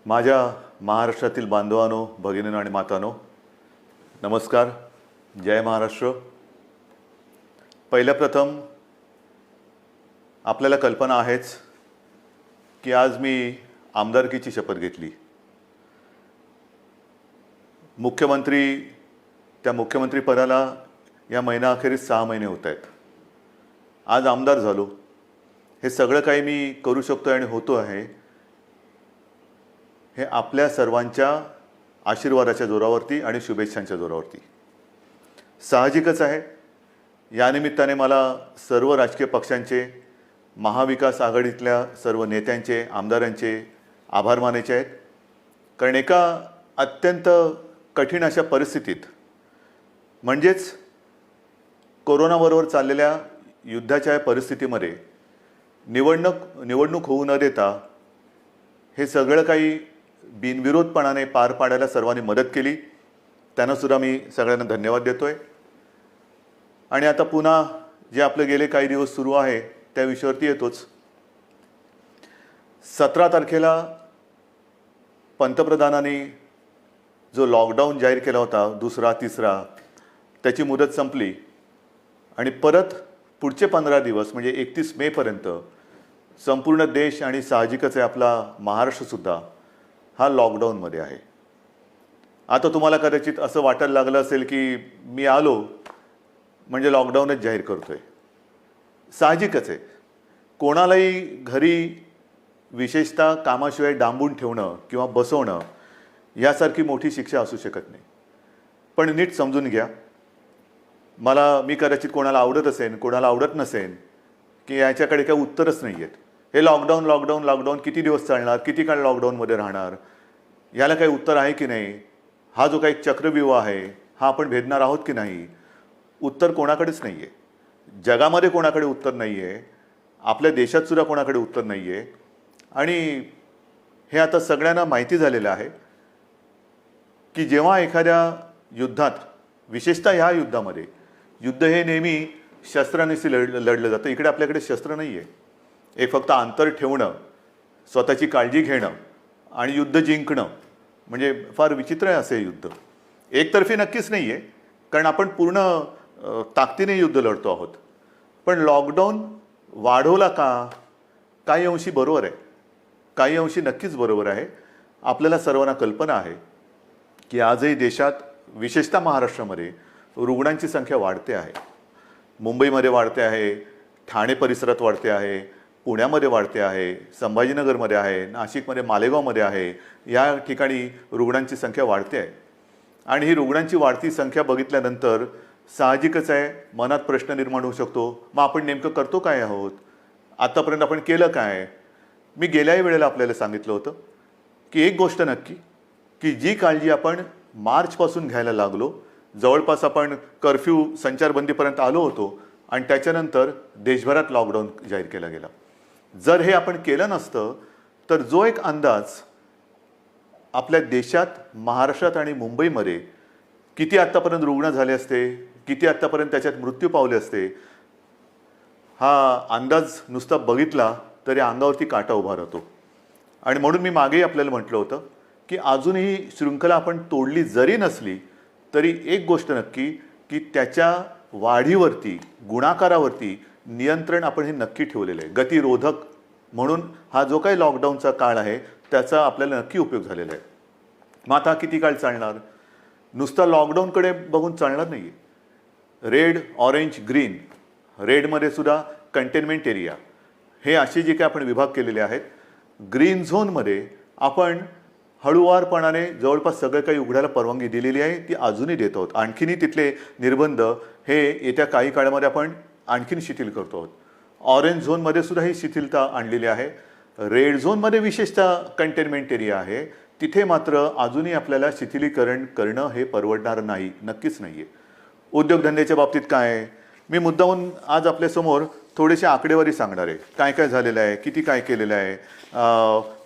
माझ्या महाराष्ट्रातील बांधवांनो, भगिनींनो आणि मातांनो, नमस्कार. जय महाराष्ट्र. पहिल्या प्रथम आपल्याला कल्पना आहेच की आज मी आमदारकीची शपथ घेतली. त्या मुख्यमंत्री पदाला या महिनाअखेरीस 6 महिने होत आहेत. आज आमदार झालो. हे सगळं काही मी करू शकतो आणि होतो आहे हे आपल्या सर्वांच्या आशीर्वादाच्या जोरावरती आणि शुभेच्छांच्या जोरावरती. साहजिकच आहे, या निमित्ताने मला सर्व राजकीय पक्षांचे, महाविकास आघाडीतल्या सर्व नेत्यांचे, आमदारांचे आभार मानायचे आहेत. कारण एका अत्यंत कठीण अशा परिस्थितीत, म्हणजेच कोरोनाबरोबर चाललेल्या युद्धाच्या या परिस्थितीमध्ये निवडणूक होऊ न देता हे सगळं काही बिनविरोधपणाने पार पाडायला सर्वांनी मदत केली. त्यांनासुद्धा मी सगळ्यांना धन्यवाद देतोय. आणि आता पुन्हा जे आपले गेले काही दिवस सुरू आहे त्या विषयावरती येतोच. 17 तारखेला पंतप्रधानांनी जो लॉकडाऊन जाहीर केला होता, दुसरा तिसरा, त्याची मुदत संपली आणि परत पुढचे 15 दिवस म्हणजे 31 मेपर्यंत संपूर्ण देश आणि साहजिकच आहे आपला महाराष्ट्रसुद्धा हा लॉकडाऊनमध्ये आहे. आता तुम्हाला कदाचित असं वाटायला लागलं असेल की मी आलो म्हणजे लॉकडाऊनच जाहीर करतोय. साहजिकच आहे, कोणालाही घरी विशेषतः कामाशिवाय डांबून ठेवणं किंवा बसवणं यासारखी मोठी शिक्षा असू शकत नाही. पण नीट समजून घ्या, मी कदाचित कोणाला आवडत असेल, कोणाला आवडत नसेल, की याच्याकडे काही उत्तरच नाही आहेत. हे लॉकडाऊन किती दिवस चालणार, किती काळ लॉकडाऊनमध्ये राहणार, याला काही उत्तर आहे की नाही, हा जो काही चक्रव्यूह आहे हा आपण भेदणार आहोत की नाही, उत्तर कोणाकडेच नाही आहे. जगामध्ये कोणाकडे उत्तर नाही आहे, आपल्या देशातसुद्धा कोणाकडे उत्तर नाही आहे. आणि हे आता सगळ्यांना माहिती झालेलं आहे की जेव्हा एखाद्या युद्धात, विशेषतः ह्या युद्धामध्ये, युद्ध हे नेहमी शस्त्रांनीच लढलं जातं. इकडे आपल्याकडे शस्त्र नाही आहे. एक फक्त अंतर ठेवणं, स्वतःची काळजी घेणं आणि युद्ध जिंकणं, म्हणजे फार विचित्र आहे असे युद्ध. एकतर्फी नक्कीच नाही आहे, कारण आपण पूर्ण ताकदीने युद्ध लढतो आहोत. पण लॉकडाऊन वाढवला का? काही अंशी बरोबर आहे, काही अंशी नक्कीच बरोबर आहे. आपल्याला सर्वांना कल्पना आहे की आजही देशात, विशेषतः महाराष्ट्रामध्ये रुग्णांची संख्या वाढते आहे. मुंबईमध्ये वाढते आहे, ठाणे परिसरात वाढते आहे, पुण्यामध्ये वाढते आहे, संभाजीनगरमध्ये आहे, नाशिकमध्ये, मालेगावमध्ये आहे. या ठिकाणी रुग्णांची संख्या वाढते आहे. आणि ही रुग्णांची वाढती संख्या बघितल्यानंतर साहजिकच आहे मनात प्रश्न निर्माण होऊ शकतो, मग आपण नेमकं करतो काय आहोत, आतापर्यंत आपण केलं काय? मी गेल्याही वेळेला आपल्याला सांगितलं होतं की एक गोष्ट नक्की, की जी काळजी आपण मार्चपासून घ्यायला लागलो, जवळपास आपण कर्फ्यू, संचारबंदीपर्यंत आलो होतो आणि त्याच्यानंतर देशभरात लॉकडाऊन जाहीर केला गेला. जर हे आपण केलं नसतं तर जो एक अंदाज आपल्या देशात, महाराष्ट्रात आणि मुंबईमध्ये किती आत्तापर्यंत रुग्ण झाले असते, किती आत्तापर्यंत त्याच्यात मृत्यू पावले असते, हा अंदाज नुसता बघितला तरी अंगावरती काटा उभा राहतो. आणि म्हणून मी मागेही आपल्याला म्हटलं होतं की अजूनही शृंखला आपण तोडली जरी नसली तरी एक गोष्ट नक्की, की त्याच्या वाढीवरती, गुणाकारावरती नियंत्रण आपण हे नक्की ठेवलेलं आहे. गतिरोधक म्हणून हा जो काही लॉकडाऊनचा काळ आहे त्याचा आपल्याला नक्की उपयोग झालेला आहे. मग आता किती काळ चालणार? नुसता लॉकडाऊनकडे बघून चालणार नाही आहे. रेड, ऑरेंज, ग्रीन, रेडमध्ये सुद्धा कंटेनमेंट एरिया, हे असे जे काही आपण विभाग केलेले आहेत. ग्रीन झोनमध्ये आपण हळूवारपणाने जवळपास सगळं काही उघडायला परवानगी दिलेली आहे, ती अजूनही देत आहोत. आणखीनही तिथले निर्बंध हे येत्या काही काळामध्ये आपण आणखीन शिथिल करतो आहोत. ऑरेंज झोनमध्ये सुद्धा ही शिथिलता आणलेली आहे. रेड झोनमध्ये विशेषतः कंटेनमेंट एरिया आहे, तिथे मात्र अजूनही आपल्याला शिथिलीकरण करणं हे परवडणार नाही, नक्कीच नाही आहे. उद्योगधंद्याच्या बाबतीत काय आहे, मी मुद्दामून आज आपल्यासमोर थोडेसे आकडेवारी सांगणार आहे. काय काय झालेलं आहे, किती काय केलेलं आहे.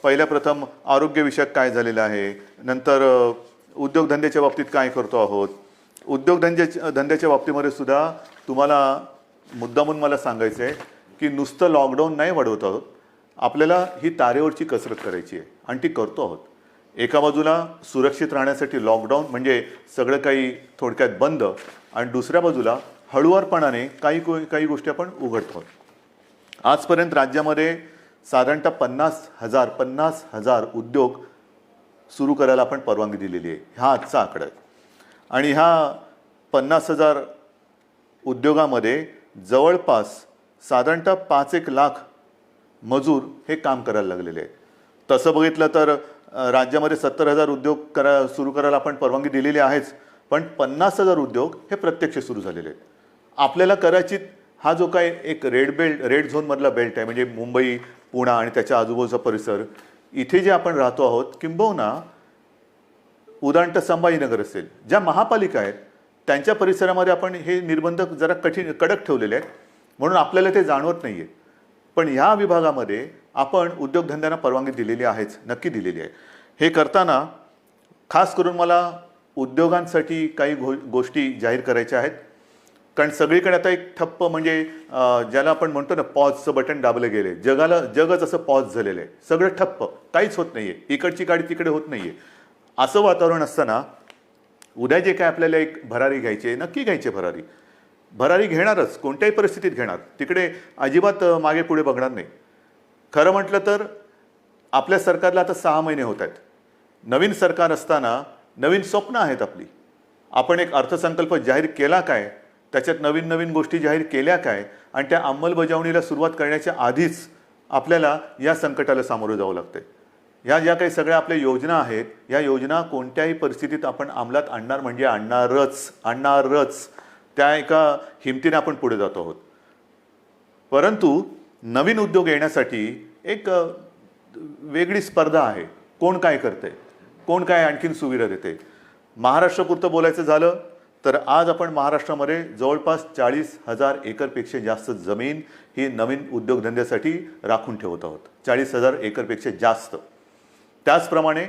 पहिल्या प्रथम आरोग्यविषयक काय झालेलं आहे, नंतर उद्योगधंद्याच्या बाबतीत काय करतो आहोत. उद्योगधंद्याच्या बाबतीमध्ये सुद्धा तुम्हाला मुद्दामून मला सांगायचं आहे की नुसतं लॉकडाऊन नाही वाढवत आहोत, आपल्याला ही तारेवरची कसरत करायची आहे आणि ती करतो आहोत. एका बाजूला सुरक्षित राहण्यासाठी लॉकडाऊन म्हणजे सगळं काही थोडक्यात बंद, आणि दुसऱ्या बाजूला हळुवारपणाने काही गोष्टी आपण उघडतो. आजपर्यंत राज्यामध्ये साधारणतः 50,000 उद्योग सुरू करायला आपण परवानगी दिलेली आहे. हा आजचा आकडा आहे. आणि ह्या 50,000 उद्योगामध्ये जवळपास साधारणतः 5-1 लाख मजूर हे काम करायला लागलेले आहेत. तसं बघितलं तर राज्यामध्ये 70,000 उद्योग सुरू करायला आपण परवानगी दिलेली आहेच, पण 50,000 उद्योग हे प्रत्यक्ष सुरू झालेले आहेत. आपल्याला कदाचित हा जो काय एक रेड झोनमधला बेल्ट आहे, म्हणजे मुंबई, पुणा आणि त्याच्या आजूबाजूचा परिसर, इथे जे आपण राहतो आहोत, किंबहुना उदाहरणतः संभाजीनगर असेल, ज्या महापालिका आहेत त्यांच्या परिसरामध्ये आपण हे निर्बंध जरा कडक ठेवलेले आहेत, म्हणून आपल्याला ते जाणवत नाही आहे. पण ह्या विभागामध्ये आपण उद्योगधंद्यांना परवानगी दिलेली आहेच, नक्की दिलेली आहे. हे करताना खास करून मला उद्योगांसाठी काही गोष्टी जाहीर करायच्या आहेत. कारण सगळीकडे आता एक ठप्प, म्हणजे ज्याला आपण म्हणतो ना, पॉजचं बटन दाबलं गेले, जगच असं पॉज झालेलं आहे. सगळं ठप्प, काहीच होत नाही आहे, इकडची गाडी तिकडे होत नाही आहे. असं वातावरण असताना उद्या जे काय आपल्याला एक भरारी घ्यायची आहे, नक्की घ्यायची भरारी घेणारच, कोणत्याही परिस्थितीत घेणार. तिकडे अजिबात मागे पुढे बघणार नाही. खरं म्हटलं तर आपल्या सरकारला आता 6 महिने होत आहेत. नवीन सरकार असताना नवीन स्वप्न आहेत आपली. आपण एक अर्थसंकल्प जाहीर केला काय, त्याच्यात नवीन गोष्टी जाहीर केल्या काय, आणि त्या अंमलबजावणीला सुरुवात करण्याच्या आधीच आपल्याला या संकटाला सामोरं जावं लागतंय. ह्या ज्या काही सगळ्या आपल्या योजना आहेत, या योजना कोणत्याही परिस्थितीत आपण अंमलात आणणार म्हणजे आणणारच. त्या एका हिमतीने आपण पुढे जातो आहोत. परंतु नवीन उद्योग येण्यासाठी एक वेगळी स्पर्धा आहे. कोण काय करते, कोण काय आणखीन सुविधा देते. महाराष्ट्रापुरतं बोलायचं झालं तर आज आपण महाराष्ट्रामध्ये जवळपास 40,000 एकरपेक्षा जास्त जमीन ही नवीन उद्योगधंद्यासाठी राखून ठेवत आहोत. 40,000 एकरपेक्षा जास्त. त्याचप्रमाणे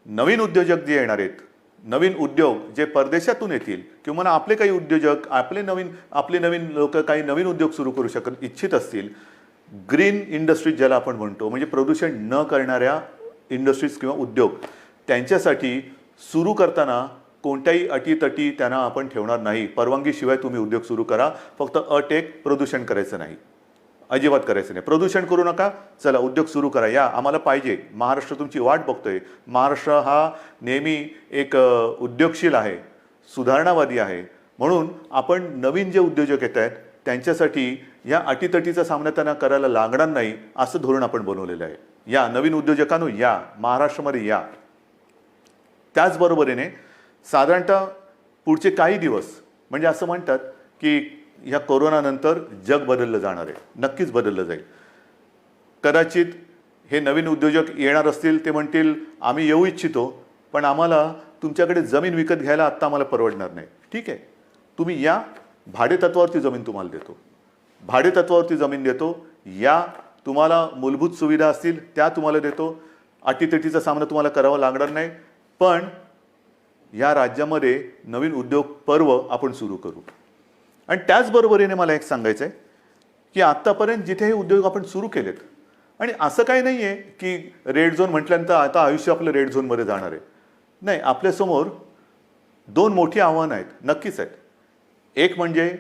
नवीन उद्योजक जे येणार आहेत, नवीन उद्योग जे परदेशातून येतील, किंवा आपले काही उद्योजक आपले नवीन लोक काही नवीन उद्योग सुरू करू इच्छित असतील, ग्रीन इंडस्ट्रीज ज्याला आपण म्हणतो, म्हणजे प्रदूषण न करणाऱ्या इंडस्ट्रीज किंवा उद्योग, त्यांच्यासाठी सुरू करताना कोणत्याही अटीतटी त्यांना आपण ठेवणार नाही. परवानगीशिवाय तुम्ही उद्योग सुरू करा, फक्त अट एक, प्रदूषण करायचं नाही, अजिबात करायचं नाही. प्रदूषण करू नका, चला उद्योग सुरू करा, या आम्हाला पाहिजे. महाराष्ट्र तुमची वाट बघतोय. महाराष्ट्र हा नेहमी एक उद्योगशील आहे, सुधारणावादी आहे. म्हणून आपण नवीन जे उद्योजक येत आहेत त्यांच्यासाठी या अटीतटीचा सामना त्यांना करायला लागणार नाही, असं धोरण आपण बनवलेलं आहे. या नवीन उद्योजकांनो, या महाराष्ट्रामध्ये या. त्याचबरोबरीने साधारणतः पुढचे काही दिवस, म्हणजे असं म्हणतात की ह्या कोरोनानंतर जग बदललं जाणार आहे, नक्कीच बदललं जाईल. कदाचित हे नवीन उद्योजक येणार असतील, ते म्हणतील आम्ही येऊ इच्छितो, पण आम्हाला तुमच्याकडे जमीन विकत घ्यायला आत्ता आम्हाला परवडणार नाही. ठीक आहे, तुम्ही या, भाडेतत्वावरती जमीन तुम्हाला देतो, भाडेतत्वावरती जमीन देतो. या, तुम्हाला मूलभूत सुविधा असतील त्या तुम्हाला देतो. अटीतटीचा सामना तुम्हाला करावा लागणार नाही. पण या राज्यामध्ये नवीन उद्योग पर्व आपण सुरू करू. आणि त्याचबरोबरीने मला एक सांगायचं आहे की आत्तापर्यंत जिथे हे उद्योग आपण सुरू केलेत, आणि असं काही नाही आहे की रेड झोन म्हटल्यानंतर आता आयुष्य आपलं रेड झोनमध्ये जाणार आहे. नाही, आपल्यासमोर 2 मोठी आव्हानं आहेत, नक्कीच आहेत. एक म्हणजे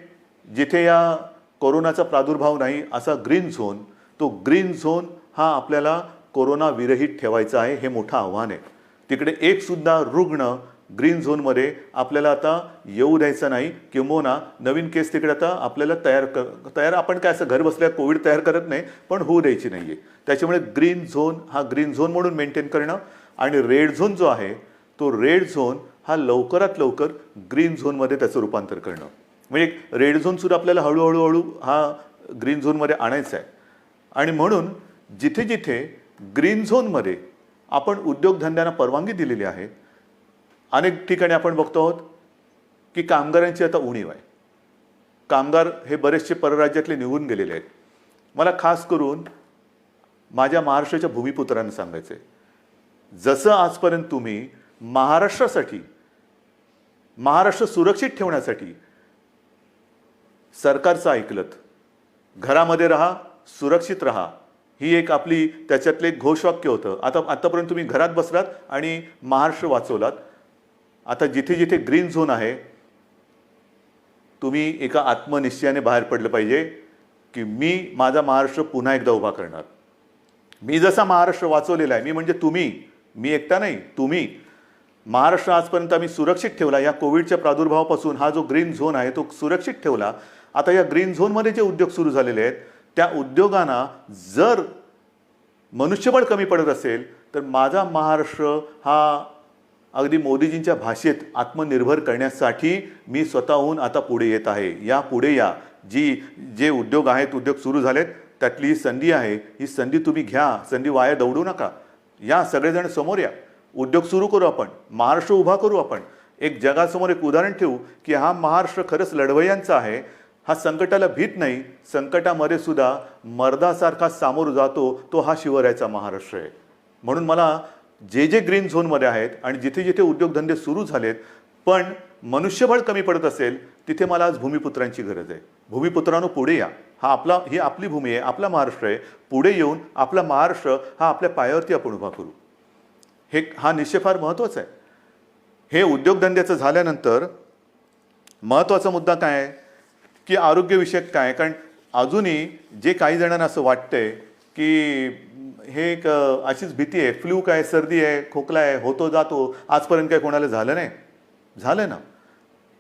जिथे या कोरोनाचा प्रादुर्भाव नाही असा ग्रीन झोन, तो ग्रीन झोन हा आपल्याला कोरोना विरहित ठेवायचा आहे. हे मोठं आव्हान आहे. तिकडे एकसुद्धा रुग्ण ग्रीन झोनमध्ये आपल्याला आता येऊ द्यायचं नाही, किंबहुना नवीन केस तिकडे आता आपल्याला तयार आपण काय असं घर बसल्या कोविड तयार करत नाही, पण होऊ द्यायची नाही आहे. त्याच्यामुळे ग्रीन झोन हा ग्रीन झोन म्हणून मेंटेन करणं, आणि रेड झोन जो आहे तो रेड झोन हा लवकरात लवकर ग्रीन झोनमध्ये त्याचं रूपांतर करणं. म्हणजे रेड झोनसुद्धा आपल्याला हळूहळू हा ग्रीन झोनमध्ये आणायचा आहे. आणि म्हणून जिथे जिथे ग्रीन झोनमध्ये आपण उद्योगधंद्यांना परवानगी दिलेली आहे, अनेक ठिकाणी आपण बघतो आहोत की कामगारांची आता उणीव आहे. कामगार हे बरेचसे परराज्यातले निघून गेलेले आहेत. मला खास करून माझ्या महाराष्ट्राच्या भूमिपुत्रांना सांगायचं आहे, जसं आजपर्यंत तुम्ही महाराष्ट्रासाठी, महाराष्ट्र सुरक्षित ठेवण्यासाठी सरकारचं ऐकलत, घरामध्ये राहा, सुरक्षित राहा, ही एक आपली त्याच्यातले एक घोषवाक्य होतं. आतापर्यंत तुम्ही घरात बसलात आणि महाराष्ट्र वाचवलात. आता जिथे जिथे ग्रीन झोन आहे, तुम्ही एका आत्मनिश्चयाने बाहेर पडलं पाहिजे की मी माझा महाराष्ट्र पुन्हा एकदा उभा करणार. मी जसा महाराष्ट्र वाचवलेला आहे, मी म्हणजे तुम्ही, मी एकटा नाही, तुम्ही. महाराष्ट्र आजपर्यंत आम्ही सुरक्षित ठेवला. या कोविडच्या प्रादुर्भावापासून हा जो ग्रीन झोन आहे तो सुरक्षित ठेवला. आता या ग्रीन झोनमध्ये जे उद्योग सुरू झालेले आहेत त्या उद्योगांना जर मनुष्यबळ कमी पडत असेल तर माझा महाराष्ट्र हा अगदी मोदीजींच्या भाषेत आत्मनिर्भर करण्यासाठी मी स्वतःहून आता पुढे येत आहे. या पुढे या. जे उद्योग आहेत, उद्योग सुरू झालेत, त्यातली ही संधी आहे. ही संधी तुम्ही घ्या. संधी वाया दौडू नका. या सगळेजण समोर या. उद्योग सुरू करू आपण. महाराष्ट्र उभा करू आपण. एक जगासमोर एक उदाहरण ठेवू की हा महाराष्ट्र खरंच लढवय्यांचा आहे. हा संकटाला भीत नाही. संकटामध्ये सुद्धा मर्दासारखा सामोर जातो. तो हा शिवरायाचा महाराष्ट्र आहे. म्हणून मला जे ग्रीन झोनमध्ये आहेत आणि जिथे जिथे उद्योगधंदे सुरू झालेत पण मनुष्यबळ कमी पडत असेल तिथे मला आज भूमिपुत्रांची गरज आहे. भूमिपुत्रांनो पुढे या. ही आपली भूमी आहे, आपला महाराष्ट्र आहे. पुढे येऊन आपला महाराष्ट्र हा आपल्या पायावरती आपण उभा करू. हा निश्चय फार महत्त्वाचा आहे. हे उद्योगधंद्याचं झाल्यानंतर महत्त्वाचा मुद्दा काय आहे की आरोग्यविषयक काय. कारण अजूनही जे काही जणांना असं वाटतंय की हे एक अशीच भीती आहे, फ्लू काय, सर्दी आहे, खोकला आहे, होतो जातो, आजपर्यंत काय कोणाला झालं नाही. झालं ना.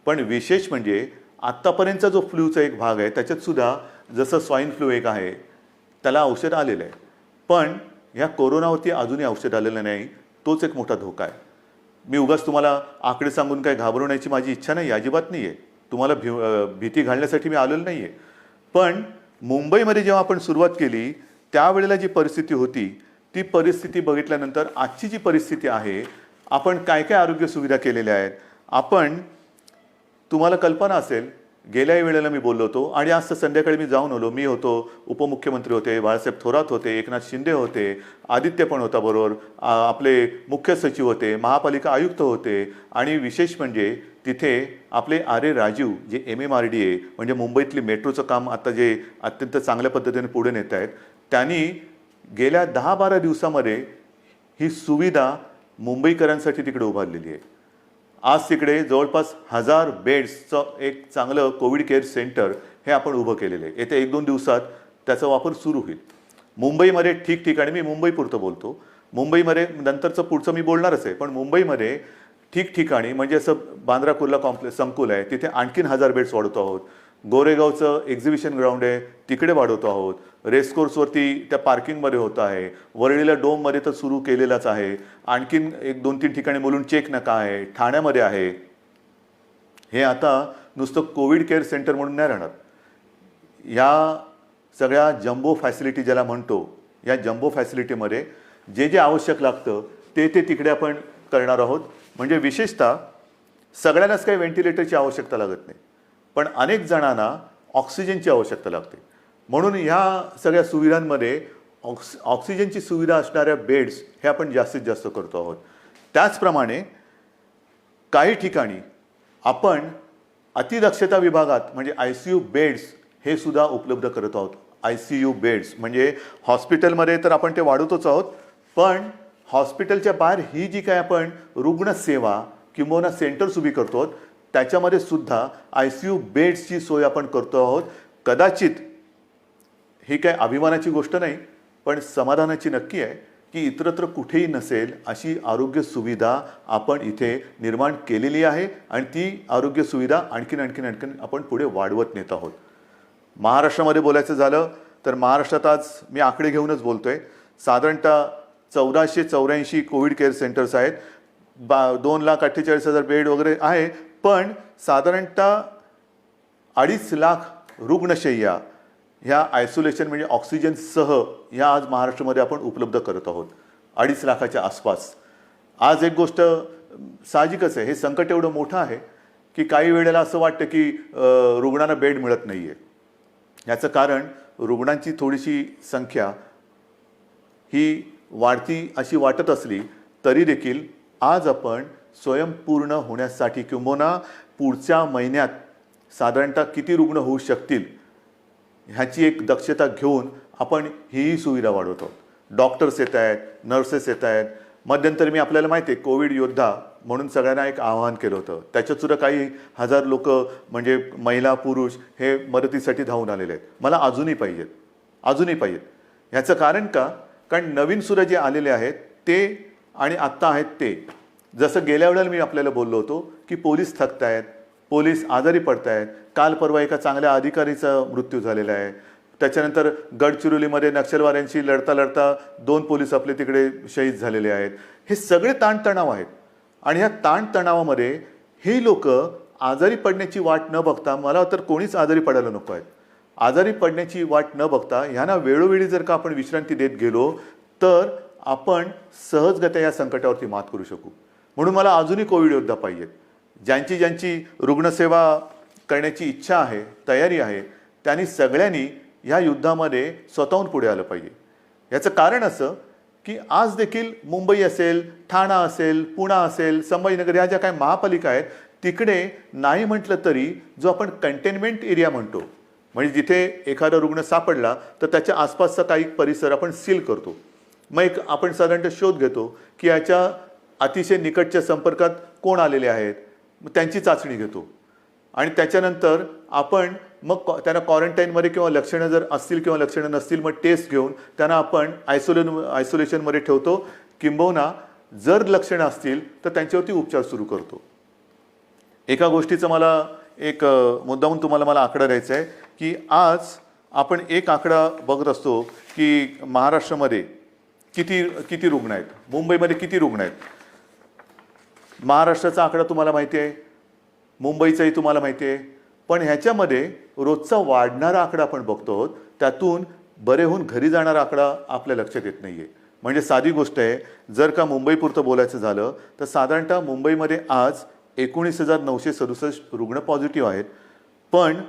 पण विशेष म्हणजे आत्तापर्यंतचा जो फ्लूचा एक भाग आहे त्याच्यात सुद्धा जसं स्वाईन फ्लू एक आहे त्याला औषध आलेलं आहे. पण ह्या कोरोनावरती अजूनही औषध आलेलं नाही. तोच एक मोठा धोका आहे. मी उगाच तुम्हाला आकडे सांगून काय घाबरवण्याची माझी इच्छा नाही, अजिबात नाही आहे. तुम्हाला भीती घालण्यासाठी मी आलेलो नाही आहे. पण मुंबईमध्ये जेव्हा आपण सुरुवात केली त्यावेळेला जी परिस्थिती होती ती परिस्थिती बघितल्यानंतर आजची जी परिस्थिती आहे, आपण काय काय आरोग्य सुविधा केलेल्या आहेत. तुम्हाला कल्पना असेल, गेल्याही वेळेला मी बोललो होतो आणि आज तर संध्याकाळी मी जाऊन आलो. मी होतो, उपमुख्यमंत्री होते, बाळासाहेब थोरात होते, एकनाथ शिंदे होते, आदित्य पण होता बरोबर, आपले मुख्य सचिव होते, महापालिका आयुक्त होते आणि विशेष म्हणजे तिथे आपले आर ए राजीव जे MMRDA म्हणजे मुंबईतली मेट्रोचं काम आता जे अत्यंत चांगल्या पद्धतीने पुढे नेत आहेत, त्यांनी गेल्या 10-12 दिवसामध्ये ही सुविधा मुंबईकरांसाठी तिकडे उभारलेली आहे. आज तिकडे जवळपास 1000 बेड्सचं एक चांगलं कोविड केअर सेंटर हे आपण उभं केलेलं आहे. येत्या 1-2 दिवसात त्याचा वापर सुरू होईल. मुंबईमध्ये ठिकठिकाणी, मी मुंबईपुरतं बोलतो, मुंबईमध्ये नंतरचं पुढचं मी बोलणारच आहे, पण मुंबईमध्ये ठिकठिकाणी म्हणजे असं बांद्रा कुर्ला कॉम्प्लेक्स संकुल आहे तिथे आणखीन 1000 बेड्स वाढवतो आहोत. गोरेगावचं एक्झिबिशन ग्राउंड आहे तिकडे वाढवतो आहोत. रेसकोर्सवरती त्या पार्किंगमध्ये होतं आहे. वरळीला डोममध्ये तर सुरू केलेलाच आहे. आणखीन 1-2-3 ठिकाणी मुलुंड चेक नका आहे, ठाण्यामध्ये आहे. हे आता नुसतं कोविड केअर सेंटर म्हणून नाही राहणार. या सगळ्या जम्बो फॅसिलिटी ज्याला म्हणतो, या जम्बो फॅसिलिटीमध्ये जे आवश्यक लागतं ते तिकडे आपण करणार आहोत. म्हणजे विशेषतः सगळ्यांनाच काही व्हेंटिलेटरची आवश्यकता लागत नाही, पण अनेक जणांना ऑक्सिजनची आवश्यकता लागते. म्हणून ह्या सगळ्या सुविधांमध्ये ऑक्सिजनची सुविधा असणाऱ्या बेड्स हे आपण जास्तीत जास्त करतो आहोत. त्याचप्रमाणे काही ठिकाणी आपण अतिदक्षता विभागात म्हणजे ICU बेड्स हे सुद्धा उपलब्ध करत आहोत. ICU बेड्स म्हणजे हॉस्पिटलमध्ये तर आपण ते वाढवतोच आहोत, पण हॉस्पिटलच्या बाहेर ही जी काय आपण रुग्णसेवा किंवा सेंटर्स उभी करतो त्याच्यामध्ये सुद्धा ICU बेड्सची सोय आपण करतो आहोत. कदाचित ही काय अभिमानाची गोष्ट नाही, पण समाधानाची नक्की आहे की इतरत्र कुठेही नसेल अशी आरोग्य सुविधा आपण इथे निर्माण केलेली आहे आणि ती आरोग्य सुविधा आणखीन आपण पुढे वाढवत नेत आहोत. महाराष्ट्रामध्ये बोलायचं झालं तर महाराष्ट्रात आज मी आकडे घेऊनच बोलतोय, साधारणतः 1484 कोविड केअर सेंटर्स आहेत. 2,48,000 बेड वगैरे आहे, पण साधारणतः 2.5 लाख रुग्णशय्या ह्या आयसोलेशन म्हणजे ऑक्सिजनसह ह्या आज महाराष्ट्रामध्ये आपण उपलब्ध करत आहोत. 2.5 लाखाच्या आसपास. आज एक गोष्ट साहजिकच आहे, हे संकट एवढं मोठं आहे की काही वेळेला असं वाटतं की रुग्णांना बेड मिळत नाही आहे. याचं कारण रुग्णांची थोडीशी संख्या ही वाढती अशी वाटत असली तरी देखील आज आपण स्वयंपूर्ण होण्यासाठी किंबहुना पुढच्या महिन्यात साधारणतः किती रुग्ण होऊ शकतील ह्याची एक दक्षता घेऊन आपण हीही सुविधा वाढवत आहोत. डॉक्टर्स येत आहेत, नर्सेस येत आहेत. मध्यंतरी मी आपल्याला माहिती आहे कोविड योद्धा म्हणून सगळ्यांना एक आवाहन केलं होतं. त्याच्यात सुद्धा काही हजार लोक म्हणजे महिला पुरुष हे मदतीसाठी धावून आलेले आहेत. मला अजूनही पाहिजेत. ह्याचं कारण का? कारण नवीन सुद्धा जे आलेले आहेत ते आणि आत्ता आहेत ते, जसं गेल्या वेळेला मी आपल्याला बोललो होतो की पोलीस थकत आहेत, पोलीस आजारी पडत आहेत. काल परवा एका चांगल्या अधिकारीचा मृत्यू झालेला आहे. त्याच्यानंतर गडचिरोलीमध्ये नक्षलवाद्यांशी लढता लढता 2 पोलीस आपले तिकडे शहीद झालेले आहेत. हे सगळे ताणतणाव आहेत आणि ह्या ताणतणावामध्ये हे लोक आजारी पडण्याची वाट न बघता, मला तर कोणीच आजारी पडायला नको आहेत, आजारी पडण्याची वाट न बघता ह्यांना वेळोवेळी जर का आपण विश्रांती देत गेलो तर आपण सहजगत्या या संकटावरती मात करू शकू. म्हणून मला अजूनही कोविड योद्धा पाहिजेत. ज्यांची रुग्णसेवा करण्याची इच्छा आहे, तयारी आहे, त्यांनी सगळ्यांनी ह्या युद्धामध्ये स्वतःहून पुढे आलं पाहिजे. याचं कारण असं की आज देखील मुंबई असेल, ठाणा असेल, पुणा असेल, संभाजीनगर ह्या ज्या काही महापालिका आहेत तिकडे नाही म्हटलं तरी जो आपण कंटेनमेंट एरिया म्हणतो, म्हणजे जिथे एखादा रुग्ण सापडला तर त्याच्या आसपासचा काही परिसर आपण सील करतो. मग एक आपण साधारणतः शोध घेतो की याच्या अतिशय निकटच्या संपर्कात कोण आलेले आहेत, मग त्यांची चाचणी घेतो आणि त्याच्यानंतर आपण मग त्यांना क्वारंटाईनमध्ये किंवा लक्षणं जर असतील किंवा लक्षणं नसतील मग टेस्ट घेऊन त्यांना आपण आयसोलेशनमध्ये ठेवतो. किंबहुना जर लक्षणं असतील तर त्यांच्यावरती उपचार सुरू करतो. एका गोष्टीचं मला एक मुद्दामून तुम्हाला मला आकडा द्यायचा आहे की आज आपण एक आकडा बघत असतो की महाराष्ट्रामध्ये किती रुग्ण आहेत, मुंबईमध्ये किती रुग्ण आहेत. महाराष्ट्राचा आकडा तुम्हाला माहिती आहे, मुंबईचाही तुम्हाला माहिती आहे, पण ह्याच्यामध्ये रोजचा वाढणारा आकडा आपण बघतो आहोत. त्यातून बरे होऊन घरी जाणारा आकडा आपल्या लक्षात येत नाही आहे. म्हणजे साधी गोष्ट आहे, जर का मुंबईपुरतं बोलायचं झालं तर साधारणतः मुंबईमध्ये आज 19,967 रुग्ण पॉझिटिव्ह आहेत. पण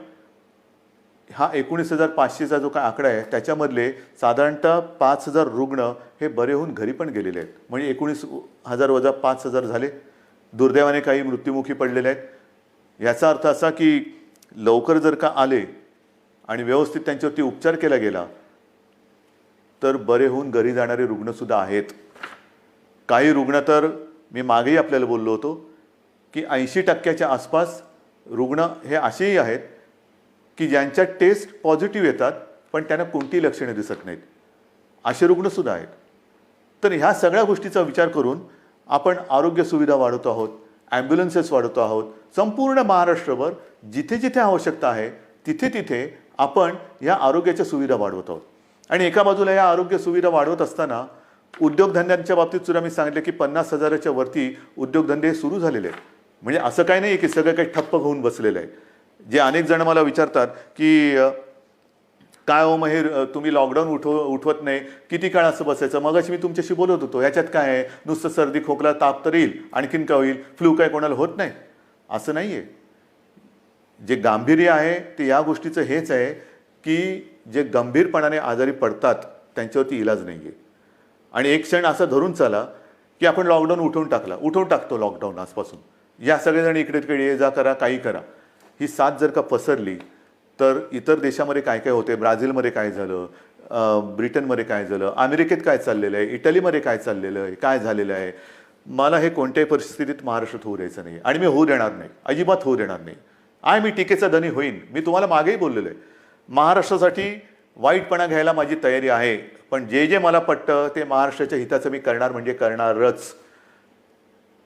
हा 19,500चा जो काय आकडा आहे त्याच्यामधले साधारणतः 5,000 रुग्ण हे बरे होऊन घरी पण गेलेले आहेत. म्हणजे 19,000 वजा 5,000 झाले. दुर्दैवाने काही मृत्युमुखी पडलेले आहेत. याचा अर्थ असा की लवकर जर का आले आणि व्यवस्थित त्यांच्यावरती उपचार केला गेला तर बरे होऊन घरी जाणारे रुग्णसुद्धा आहेत. काही रुग्ण तर मी मागेही आपल्याला बोललो होतो की 80% आसपास रुग्ण हे असेही आहेत की ज्यांच्या टेस्ट पॉझिटिव्ह येतात पण त्यांना कोणतीही लक्षणे दिसत नाहीत. असे रुग्णसुद्धा आहेत. तर ह्या सगळ्या गोष्टीचा विचार करून आपण आरोग्य सुविधा वाढवतो आहोत, ॲम्ब्युलन्सेस वाढवतो आहोत. संपूर्ण महाराष्ट्रभर जिथे जिथे आवश्यकता आहे तिथे तिथे आपण ह्या आरोग्याच्या सुविधा वाढवत आहोत. आणि एका बाजूला या आरोग्य सुविधा वाढवत असताना उद्योगधंद्यांच्या बाबतीत सुद्धा मी सांगितलं की 50,000च्या वरती उद्योगधंदे सुरू झालेले आहेत. म्हणजे असं काही नाही की सगळं काही ठप्प होऊन बसलेलं आहे. जे अनेक जण मला विचारतात की काय हो मग हे तुम्ही लॉकडाऊन उठवत नाही, किती काळ असं बसायचं. मगाशी मी तुमच्याशी बोलत होतो, याच्यात काय आहे, नुसतं सर्दी खोकला ताप तर येईल, आणखीन काय होईल, फ्लू काय कोणाला होत नाही असं नाही आहे. जे गांभीर्य आहे ते या गोष्टीचं हेच आहे की जे गंभीरपणाने आजारी पडतात त्यांच्यावरती इलाज नाही आहे. आणि एक क्षण असा धरून चाला की आपण लॉकडाऊन उठवून टाकतो लॉकडाऊन आजपासून, या सगळेजण इकडे तिकडे ये जा करा, काही करा. ही साथ जर का पसरली तर इतर देशामध्ये काय काय होते, ब्राझीलमध्ये काय झालं, ब्रिटनमध्ये काय झालं, अमेरिकेत काय चाललेलं आहे, इटलीमध्ये काय चाललेलं आहे, काय झालेलं आहे. मला हे कोणत्याही परिस्थितीत महाराष्ट्रात होऊ द्यायचं नाही आणि मी होऊ देणार नाही, अजिबात होऊ देणार नाही. मी टीकेचा धनी होईन. मी तुम्हाला मागेही बोललेलं आहे, महाराष्ट्रासाठी वाईटपणा घ्यायला माझी तयारी आहे, पण जे जे मला पटतं ते महाराष्ट्राच्या हिताचं मी करणार म्हणजे करणारच.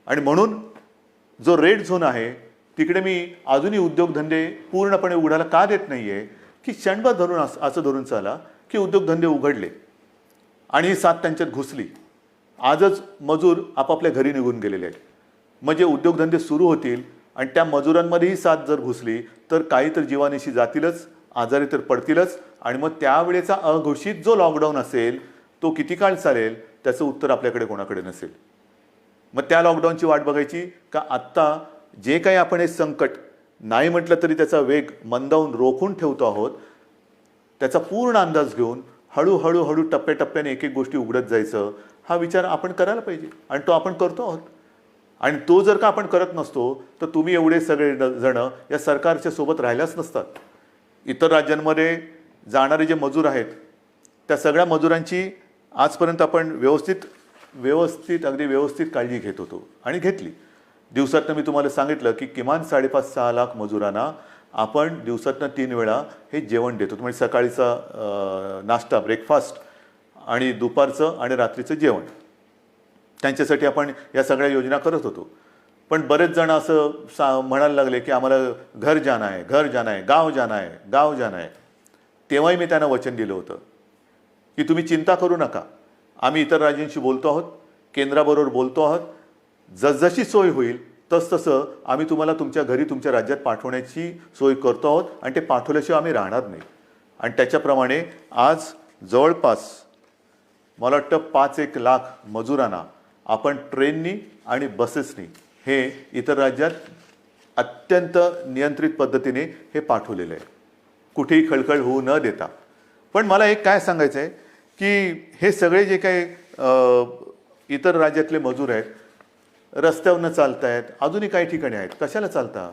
आणि म्हणून जो रेड झोन आहे तिकडे मी अजूनही उद्योगधंदे पूर्णपणे उघडायला का देत नाही आहे की क्षणभर धरून असं धरून चाला की उद्योगधंदे उघडले आणि ही साथ त्यांच्यात घुसली. आजच मजूर आपापल्या घरी निघून गेलेले आहेत. म्हणजे उद्योगधंदे सुरू होतील आणि त्या मजुरांमध्येही साथ जर घुसली तर काही तर जीवानिशी जातीलच, आजारी तर पडतीलच. आणि मग त्यावेळेचा अघोषित जो लॉकडाऊन असेल तो किती काळ चालेल त्याचं उत्तर आपल्याकडे कोणाकडे नसेल. मग त्या लॉकडाऊनची वाट बघायची का आत्ता जे काही आपण हे संकट नाही म्हटलं तरी त्याचा वेग मंदावून रोखून ठेवतो आहोत, त्याचा पूर्ण अंदाज घेऊन हळूहळू टप्प्याटप्प्याने एक एक गोष्टी उघडत जायचं, हा विचार आपण करायला पाहिजे आणि तो आपण करतो आहोत. आणि तो जर का आपण करत नसतो तर तुम्ही एवढे सगळे जण या सरकारच्या सोबत राहिल्याच नसतात. इतर राज्यांमध्ये जाणारे जे मजूर आहेत त्या सगळ्या मजुरांची आजपर्यंत आपण अगदी व्यवस्थित काळजी घेत होतो आणि घेतली. दिवसातनं मी तुम्हाला सांगितलं की किमान 5.5-6 लाख मजुरांना आपण दिवसातनं 3 वेळा हे जेवण देतो. म्हणजे सकाळीचा नाश्ता ब्रेकफास्ट आणि दुपारचं आणि रात्रीचं जेवण, त्यांच्यासाठी आपण या सगळ्या योजना करत होतो. पण बरेच जण असं म्हणायला लागले की आम्हाला घर जाना आहे, गाव जाना आहे. तेव्हाही मी त्यांना वचन दिलं होतं की तुम्ही चिंता करू नका, आम्ही इतर राज्यांशी बोलतो आहोत, केंद्राबरोबर बोलतो आहोत. जसजशी सोय होईल तसतसं आम्ही तुम्हाला तुमच्या घरी तुमच्या राज्यात पाठवण्याची सोय करतो आहोत आणि ते पाठवल्याशिवाय आम्ही राहणार नाही. आणि त्याच्याप्रमाणे आज जवळपास मला वाटतं 5-1 लाख मजुरांना आपण ट्रेननी आणि बसेसनी हे इतर राज्यात अत्यंत नियंत्रित पद्धतीने हे पाठवलेलं आहे, कुठेही खळखळ होऊ न देता. पण मला एक काय सांगायचं आहे की हे सगळे जे काही इतर राज्यातले मजूर आहेत, रस्त्यावरनं चालत आहेत, अजूनही काही ठिकाणी आहेत, कशाला चालता,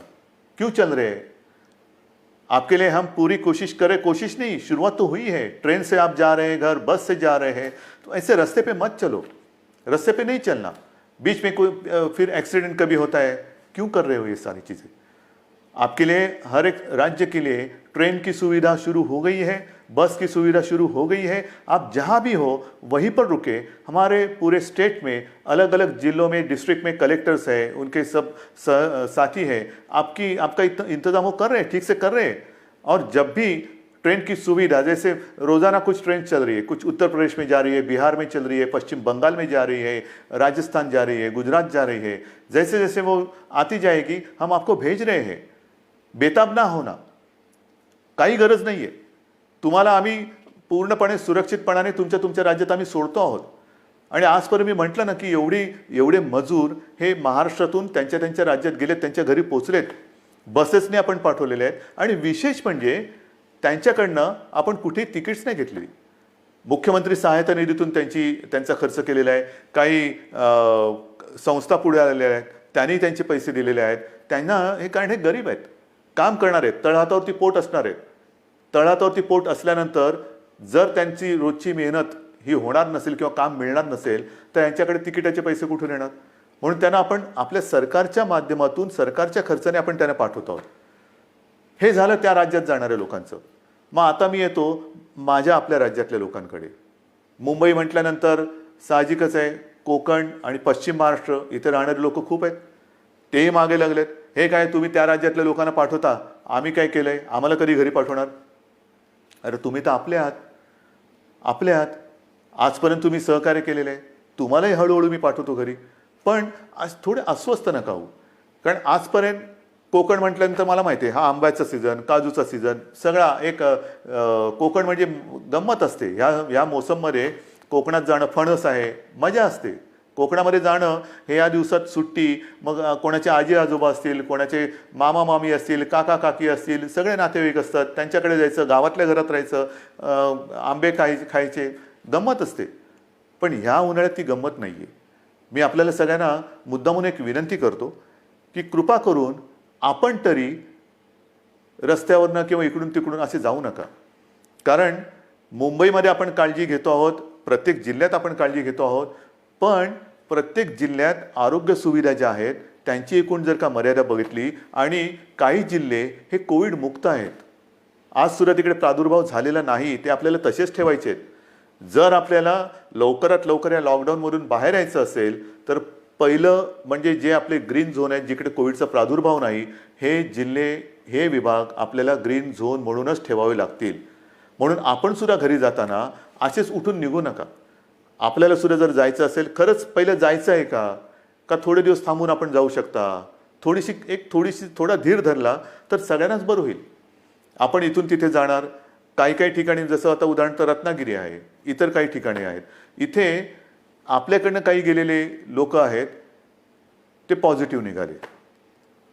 क्यों चल रहे हैं? आपके लिए हम पूरी कोशिश नहीं, शुरुआत तो हुई है. ट्रेन से आप जा रहे हैं घर, बस से जा रहे हैं, तो ऐसे रास्ते पे मत चलो, रास्ते पे नहीं चलना. बीच में कोई फिर एक्सीडेंट कभी होता है, क्यों कर रहे हो ये सारी चीज़ें? आपके लिए हर एक राज्य के लिए ट्रेन की सुविधा शुरू हो गई है, बस की सुविधा शुरू हो गई है. आप जहाँ भी हो वहीं पर रुके. हमारे पूरे स्टेट में अलग अलग जिलों में डिस्ट्रिक्ट में कलेक्टर्स हैं, उनके सब साथी हैं, आपका इंतजाम वो कर रहे हैं, ठीक से कर रहे हैं. और जब भी ट्रेन की सुविधा, जैसे रोज़ाना कुछ ट्रेन चल रही है, कुछ उत्तर प्रदेश में जा रही है, बिहार में चल रही है, पश्चिम बंगाल में जा रही है, राजस्थान जा रही है, गुजरात जा रही है, जैसे जैसे वो आती जाएगी हम आपको भेज रहे हैं. बेताब ना होना, काही गरज नाही आहे. तुम्हाला आम्ही पूर्णपणे सुरक्षितपणाने तुमच्या राज्यात आम्ही सोडतो आहोत. आणि आजपर्यंत मी म्हटलं ना की एवढे मजूर हे महाराष्ट्रातून त्यांच्या राज्यात गेलेत, त्यांच्या घरी पोचलेत, बसेसने आपण पाठवलेले आहेत. आणि विशेष म्हणजे त्यांच्याकडनं आपण कुठेही तिकीट्स नाही घेतलेली. मुख्यमंत्री सहायता निधीतून त्यांचा खर्च केलेला आहे. काही संस्था पुढे आलेल्या आहेत, त्यांनी त्यांचे पैसे दिलेले आहेत. त्यांना हे, कारण हे गरीब आहेत, काम करणार आहेत, तळहातावरती पोट असणार आहेत. तळहातावरती पोट असल्यानंतर जर त्यांची रोजची मेहनत ही होणार नसेल किंवा काम मिळणार नसेल तर यांच्याकडे तिकिटाचे पैसे कुठून येणार? म्हणून त्यांना आपण आपल्या सरकारच्या माध्यमातून, सरकारच्या खर्चाने आपण त्यांना पाठवतो आहोत. हे झालं त्या राज्यात जाणाऱ्या लोकांचं. मग आता मी येतो माझ्या आपल्या राज्यातल्या लोकांकडे. मुंबई म्हटल्यानंतर साहजिकच आहे, कोकण आणि पश्चिम महाराष्ट्र इथे राहणारे लोक खूप आहेत. तेही मागे लागलेत. हे काय तुम्ही त्या राज्यातल्या लोकांना पाठवता, आम्ही काय केलंय, आम्हाला कधी घरी पाठवणार? अरे तुम्ही तर आपले आहात. आजपर्यंत तुम्ही सहकार्य केलेलं आहे, तुम्हालाही हळूहळू मी पाठवतो घरी. पण आज थोडे अस्वस्थ नका होऊ. कारण आजपर्यंत कोकण म्हटल्यानंतर मला माहिती आहे, हा आंब्याचा सीझन, काजूचा सीझन, सगळा एक कोकण म्हणजे गंमत असते. ह्या मोसममध्ये कोकणात जाणं, फणस आहे, मजा असते. कोकणामध्ये जाणं हे या दिवसात सुट्टी, मग कोणाचे आजी आजोबा असतील, कोणाचे मामा मामी असतील, काका काकी असतील, सगळे नातेवाईक असतात, त्यांच्याकडे जायचं, गावातल्या घरात राहायचं, आंबे खायचे, गंमत असते. पण ह्या उन्हाळ्यात ती गंमत नाही आहे. मी आपल्याला सगळ्यांना मुद्दामून एक विनंती करतो की कृपा करून आपण तरी रस्त्यावरनं किंवा इकडून तिकडून असे जाऊ नका. कारण मुंबईमध्ये आपण काळजी घेतो आहोत, प्रत्येक जिल्ह्यात आपण काळजी घेतो आहोत, पण प्रत्येक जिल्ह्यात आरोग्य सुविधा ज्या आहेत त्यांची एकूण जर का मर्यादा बघितली, आणि काही जिल्हे हे कोविड मुक्त आहेत, आज सुद्धा तिकडे प्रादुर्भाव झालेला नाही, ते आपल्याला तसेच ठेवायचे आहेत. जर आपल्याला लवकरात लवकर या लॉकडाऊनमधून बाहेर यायचं असेल तर पहिलं म्हणजे जे आपले ग्रीन झोन आहेत, जिकडे कोविडचा प्रादुर्भाव नाही, हे जिल्हे, हे विभाग आपल्याला ग्रीन झोन म्हणूनच ठेवावे लागतील. म्हणून आपण सुद्धा घरी जाताना असेच उठून निघू नका. आपल्याला सुद्धा जर जायचं असेल, खरंच पहिलं जायचं आहे का थोडे दिवस थांबून आपण जाऊ शकता, थोडा धीर धरला तर सगळ्यांनाच बरं होईल. आपण इथून तिथे जाणार, काही ठिकाणी जसं आता उदाहरणार्थ रत्नागिरी आहे, इतर काही ठिकाणी आहेत, इथे आपल्याकडनं काही गेलेले लोक आहेत, ते पॉझिटिव्ह निघाले.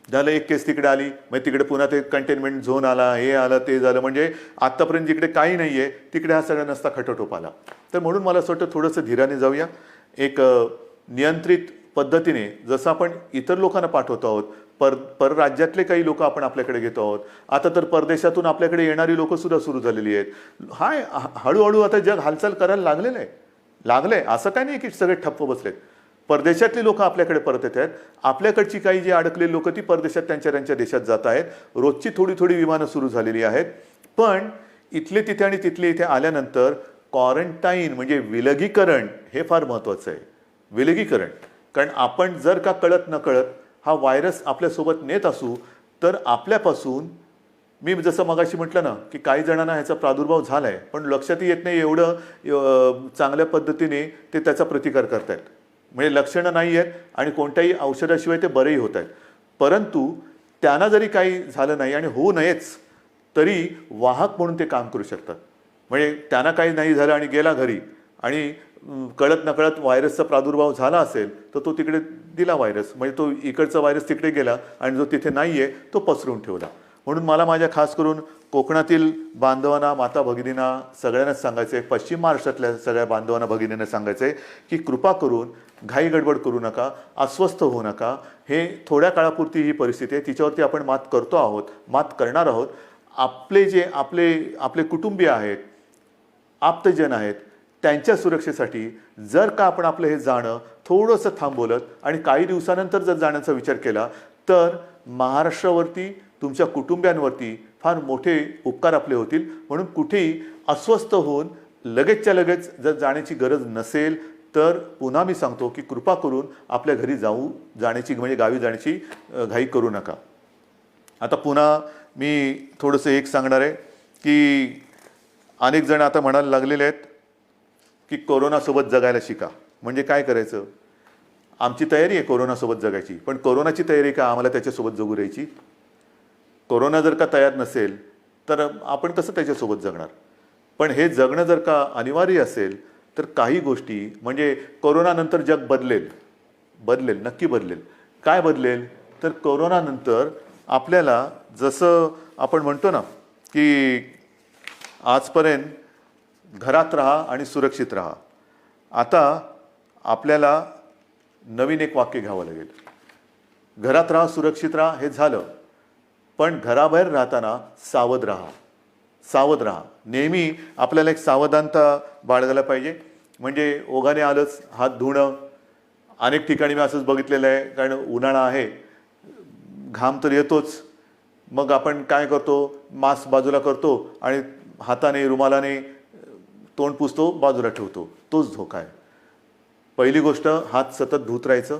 झालं, एक केस तिकडे आली, मग तिकडे पुन्हा ते कंटेनमेंट झोन आला, हे आलं, ते झालं. म्हणजे आत्तापर्यंत जिकडे काही नाही आहे तिकडे हा सगळा नसता खटोटोप आला. तर म्हणून मला असं वाटतं थोडंसं धीराने जाऊया. एक नियंत्रित पद्धतीने जसं आपण इतर लोकांना पाठवतो आहोत परराज्यातले काही लोक आपण आपल्याकडे घेतो आहोत. आता तर परदेशातून आपल्याकडे येणारी लोक सुद्धा सुरू झालेली आहेत. हळूहळू आता जग हालचाल करायला लागलंय. असं काय नाही की सगळे ठप्प बसलेत. परदेशातली लोक आपल्याकडे परत येत आहेत. आपल्याकडची काही जी अडकलेली लोक ती परदेशात त्यांच्या देशात जात आहेत. रोजची थोडी विमानं सुरू झालेली आहेत. पण इथले तिथे आणि तिथले इथे आल्यानंतर क्वारंटाईन म्हणजे विलगीकरण हे फार महत्त्वाचं आहे. विलगीकरण, कारण आपण जर का कळत नकळत हा व्हायरस आपल्यासोबत नेत असू तर आपल्यापासून, मी जसं मगाशी म्हटलं ना की काही जणांना ह्याचा प्रादुर्भाव झाला आहे पण लक्षातही येत नाही एवढं चांगल्या पद्धतीने ते त्याचा प्रतिकार करतायत. म्हणजे लक्षणं नाही आहेत आणि कोणत्याही औषधाशिवाय ते बरेही होत आहेत. परंतु त्यांना जरी काही झालं नाही आणि होऊ नयेच तरी वाहक म्हणून ते काम करू शकतात. म्हणजे त्यांना काही नाही झालं आणि गेला घरी आणि कळत नकळत व्हायरसचा प्रादुर्भाव झाला असेल तर तो तिकडे दिला व्हायरस, म्हणजे तो इकडचा व्हायरस तिकडे गेला आणि जो तिथे नाही आहे तो पसरून ठेवला. म्हणून मला माझ्या खास करून कोकणातील बांधवांना, माता भगिनींना सगळ्यांनाच सांगायचं आहे, पश्चिम महाराष्ट्रातल्या सगळ्या बांधवांना भगिनींना सांगायचं आहे की कृपा करून घाई गडबड करू नका, अस्वस्थ होऊ नका. हे थोड्या काळापुरती ही परिस्थिती आहे, तिच्यावरती आपण मात करतो आहोत, मात करणार आहोत. आपले कुटुंबीय आहेत, आप्तजन आहेत, त्यांच्या सुरक्षेसाठी जर का आपण आपलं हे जाणं थोडंसं थांबवलं आणि काही दिवसानंतर जर जाण्याचा विचार केला तर महाराष्ट्रावरती, तुमच्या कुटुंबियांवरती फार मोठे उपकार आपले होतील. म्हणून कुठेही अस्वस्थ होऊन लगेचच्या लगेच जर जाण्याची गरज नसेल तर पुन्हा मी सांगतो की कृपा करून आपल्या घरी जाण्याची म्हणजे गावी जाण्याची घाई करू नका. आता पुन्हा मी थोडंसं एक सांगणार आहे की अनेक जण आता म्हणायला लागलेले आहेत की कोरोनासोबत जगायला शिका. म्हणजे काय करायचं? आमची तयारी आहे कोरोनासोबत जगायची, पण कोरोनाची तयारी का आम्हाला त्याच्यासोबत जगू द्यायची? कोरोना जर का तयार नसेल तर आपण कसं त्याच्यासोबत जगणार? पण हे जगणं जर का अनिवार्य असेल तर काही गोष्टी, म्हणजे कोरोनानंतर जग बदलेल, नक्की बदलेल. काय बदलेल? तर कोरोनानंतर आपल्याला जसं आपण म्हणतो ना की आजपर्यंत घरात राहा आणि सुरक्षित राहा, आता आपल्याला नवीन एक वाक्य घ्यावं लागेल. घरात राहा, सुरक्षित राहा हे झालं, पण घराबाहेर राहताना सावध राहा. नेहमी आपल्याला एक सावधानता बाळगायला पाहिजे. म्हणजे ओघाने आलंच हात धुणं. अनेक ठिकाणी मी असंच बघितलेलं आहे, कारण उन्हाळा आहे, घाम तर येतोच, मग आपण काय करतो, मास्क बाजूला करतो आणि हाताने रुमालाने तोंड पुसतो, बाजूला ठेवतो. तोच धोका आहे. पहिली गोष्ट, हात सतत धुत राहायचं.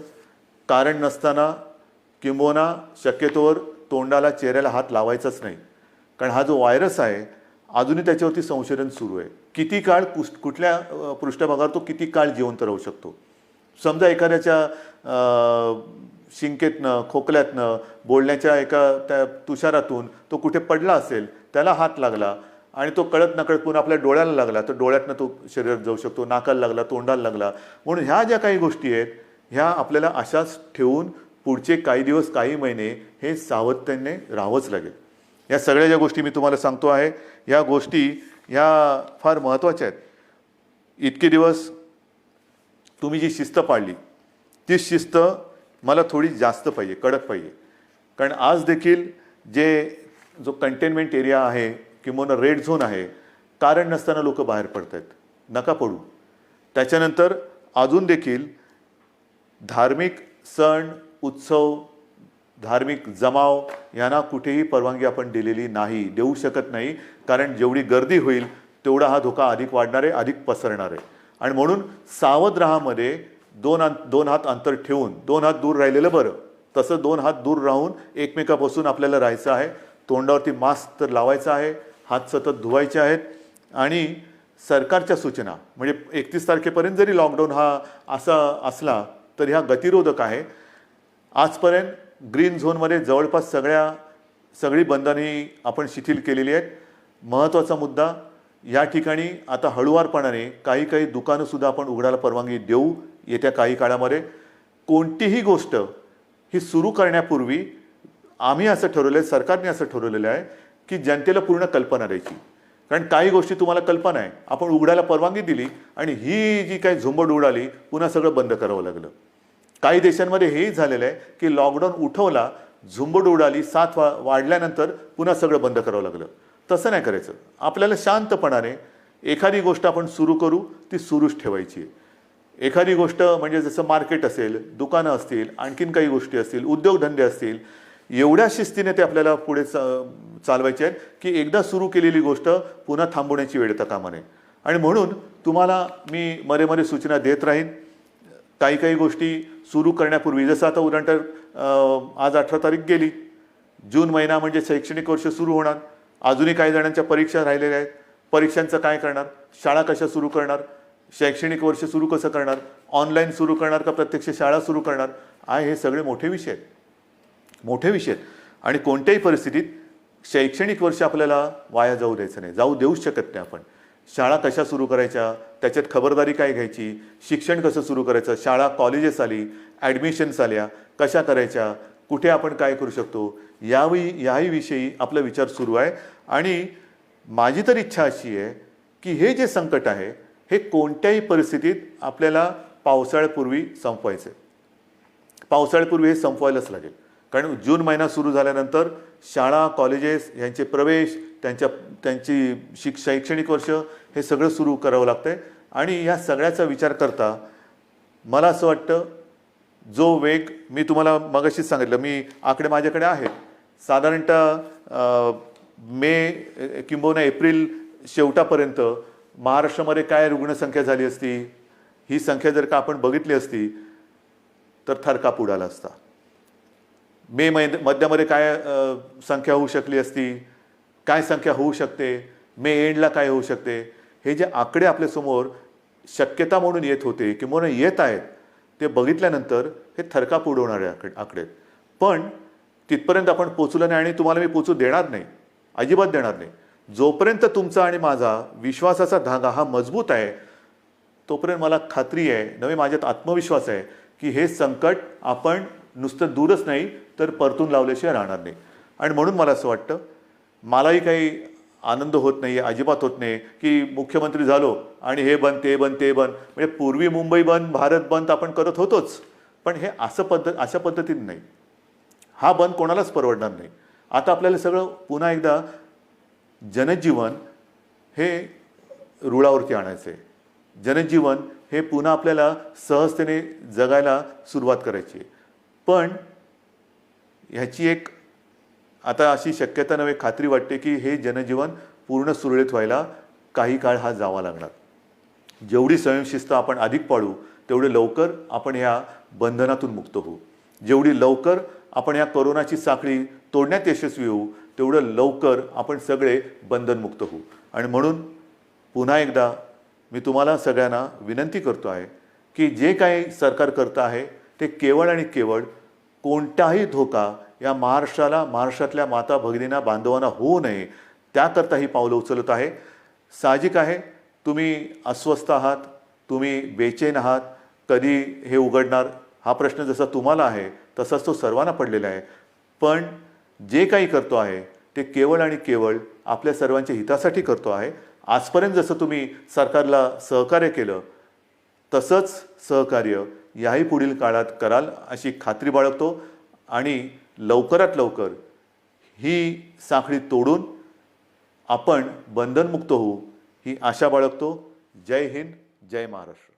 कारण नसताना किंबहुना शक्यतोवर तोंडाला, चेहऱ्याला हात लावायचाच नाही. कारण हा जो व्हायरस आहे अजूनही त्याच्यावरती संशोधन सुरू आहे. किती काळ कुठल्या पृष्ठभागावर तो किती काळ जिवंत राहू शकतो. समजा एखाद्याच्या शिंकेतनं, खोकल्यातनं, बोलण्याच्या एका त्या तुषारातून तो कुठे पडला असेल, त्याला हात लागला आणि तो कळत नकळत पुन्हा आपल्या डोळ्याला लागला तर डोळ्यातनं तो शरीरात जाऊ शकतो, नाकाला लागला, तोंडाला लागला. म्हणून ह्या ज्या काही गोष्टी आहेत ह्या आपल्याला अशाच ठेवून पुढचे काही दिवस, काही महिने हे सावधतेने राहावंच लागेल. या सगळ्या ज्या गोष्टी मी तुम्हाला सांगतो आहे, या गोष्टी ह्या फार महत्त्वाच्या आहेत. इतके दिवस तुम्ही जी शिस्त पाळली ती शिस्त मला थोडी जास्त पाहिजे, कडक पाहिजे. कारण आज देखील जो कंटेनमेंट एरिया आहे किंवा रेड झोन आहे, कारण नसताना लोक बाहेर पडत आहेत. नका पडू. त्याच्यानंतर अजून देखील धार्मिक सण, उत्सव, धार्मिक जमाव यांना कुठेही परवानगी आपण दिलेली नाही, देऊ शकत नाही. कारण जेवढी गर्दी होईल तेवढा हा धोका अधिक वाढणार आहे, अधिक पसरणार आहे. आणि म्हणून सावध राहामध्ये दोन हात अंतर ठेवून, 2 हात दूर राहिलेलं बरं. तसं 2 हात दूर राहून एकमेकापासून आपल्याला राहायचं आहे. तोंडावरती मास्क तर लावायचा आहे, हात सतत धुवायचे आहेत. आणि सरकारच्या सूचना, म्हणजे 31 तारखेपर्यंत जरी लॉकडाऊन हा असा असला तरी हा गतिरोधक आहे. आजपर्यंत ग्रीन झोनमध्ये जवळपास सगळी बंधने आपण शिथिल केलेली आहेत. महत्त्वाचा मुद्दा, या ठिकाणी आता हळुवारपणाने काही दुकानंसुद्धा आपण उघडायला परवानगी देऊ येत्या काही काळामध्ये. कोणतीही गोष्ट ही सुरू करण्यापूर्वी आम्ही असं ठरवलं आहे, सरकारने असं ठरवलेलं आहे की जनतेला पूर्ण कल्पना द्यायची. कारण काही गोष्टी तुम्हाला कल्पना आहे, आपण उघडायला परवानगी दिली आणि ही जी काही झुंबड उडाली पुन्हा सगळं बंद करावं लागलं. काही देशांमध्ये हेही झालेलं आहे की लॉकडाऊन उठवला झुंबड उडाली, साथ वाढल्यानंतर पुन्हा सगळं बंद करावं लागलं. तसं नाही करायचं. आपल्याला शांतपणाने एखादी गोष्ट आपण सुरू करू, ती सुरूच ठेवायची. एखादी गोष्ट म्हणजे जसं मार्केट असेल, दुकानं असतील, आणखीन काही गोष्टी असतील, उद्योगधंदे असतील, एवढ्या शिस्तीने ते आपल्याला पुढे चालवायचे आहेत की एकदा सुरू केलेली गोष्ट पुन्हा थांबवण्याची वेळ येता कामा नये. आणि म्हणून तुम्हाला मी मध्ये सूचना देत राहीन. काही काही गोष्टी सुरू करण्यापूर्वी, जसं आता उदाहरणार्थ आज 18 तारीख गेली, जून महिना म्हणजे शैक्षणिक वर्ष सुरू होणार. अजूनही काही जणांच्या परीक्षा राहिलेल्या आहेत. परीक्षांचं काय करणार? शाळा कशा सुरू करणार? शैक्षणिक वर्ष सुरू कसं करणार? ऑनलाईन सुरू करणार का प्रत्यक्ष शाळा सुरू करणार? हे सगळे मोठे विषय आहेत, मोठे विषय आहेत. आणि कोणत्याही परिस्थितीत शैक्षणिक वर्ष आपल्याला वाया जाऊ द्यायचं नाही, जाऊ देऊच शकत नाही आपण. शाळा कशा सुरू करायच्या, त्याच्यात खबरदारी काय घ्यायची, शिक्षण कसं सुरू करायचं, शाळा कॉलेजेस आली, ॲडमिशन्स आल्या, कशा करायच्या, कुठे आपण काय करू शकतो, याही विषयी आपला विचार सुरू आहे. आणि माझी तर इच्छा अशी आहे की हे जे संकट आहे हे कोणत्याही परिस्थितीत आपल्याला पावसाळ्यापूर्वी संपवायचं आहे. पावसाळ्यापूर्वी हे संपवायलाच लागेल. कारण जून महिना सुरू झाल्यानंतर शाळा कॉलेजेस यांचे प्रवेश, त्यांची शैक्षणिक वर्ष हे सगळं सुरू करावं लागतं आहे. आणि या सगळ्याचा विचार करता मला असं वाटतं, जो वेग मी तुम्हाला मगाशीच सांगितलं, मी आकडे माझ्याकडे आहेत, साधारणतः मे किंबहुना एप्रिल शेवटापर्यंत महाराष्ट्रामध्ये काय रुग्णसंख्या झाली असती, ही संख्या जर का आपण बघितली असती तर थरकाप उडाला असता. मे मध्यामध्ये काय संख्या होऊ शकली असती, काय संख्या होऊ शकते, मे एंडला काय होऊ शकते, हे जे आकडे आपल्यासमोर शक्यता म्हणून येत होते किंवा येत आहेत, ते बघितल्यानंतर हे थरकाप उडवणारे आकडे. पण तिथपर्यंत आपण पोचलो नाही आणि तुम्हाला मी पोचू देणार नाही, अजिबात देणार नाही. जोपर्यंत तुमचा आणि माझा विश्वासाचा धागा हा मजबूत आहे, तोपर्यंत मला खात्री आहे, नवे माझ्यात आत्मविश्वास आहे की हे संकट आपण नुसतं दूरच नाही तर परतून लावल्याशिवाय राहणार नाही. आणि म्हणून मला असं वाटतं, मलाही काही आनंद होत नाही आहे, अजिबात होत नाही की मुख्यमंत्री झालो आणि हे बंद ते बंद ते बंद. म्हणजे पूर्वी मुंबई बंद, भारत बंद आपण करत होतोच, पण हे अशा पद्धतीने नाही. हा बंद कोणालाच परवडणार नाही. आता आपल्याला सगळं पुन्हा एकदा जनजीवन हे रुळावरती आणायचं आहे. जनजीवन हे पुन्हा आपल्याला सहजतेने जगायला सुरुवात करायची आहे. पण ह्याची एक आता अशी शक्यता नव्हे, खात्री वाटते की हे जनजीवन पूर्ण सुरळीत व्हायला काही काळ हा जावा लागणार. जेवढी स्वयंशिस्त आपण अधिक पाळू तेवढे लवकर आपण ह्या बंधनातून मुक्त होऊ. जेवढी लवकर आपण या कोरोनाची साखळी तोडण्यात यशस्वी होऊ तेवढं लवकर आपण सगळे बंधनमुक्त होऊ. आणि म्हणून पुन्हा एकदा मी तुम्हाला सगळ्यांना विनंती करतो आहे की जे काही सरकार करतं आहे ते केवळ आणि केवळ कोणताही धोका या महाराष्ट्राला, महाराष्ट्रातल्या माता भगिनींना, बांधवांना होऊ नये त्याकरता ही पावलं उचलत आहे. साहजिक आहे, तुम्ही अस्वस्थ आहात, तुम्ही बेचैन आहात, कधी हे उघडणार हा प्रश्न जसा तुम्हाला आहे तसाच तो सर्वांना पडलेला आहे. पण जे काही करतो आहे ते केवळ आणि केवळ आपल्या सर्वांच्या हितासाठी करतो आहे. आजपर्यंत जसं तुम्ही सरकारला सहकार्य केलं तसंच सहकार्य याही पुढील काळात कराल अशी खात्री बाळगतो. आणि लवकरात लवकर ही साखळी तोडून आपण बंधनमुक्त होऊ ही आशा बाळगतो. जय हिंद, जय महाराष्ट्र.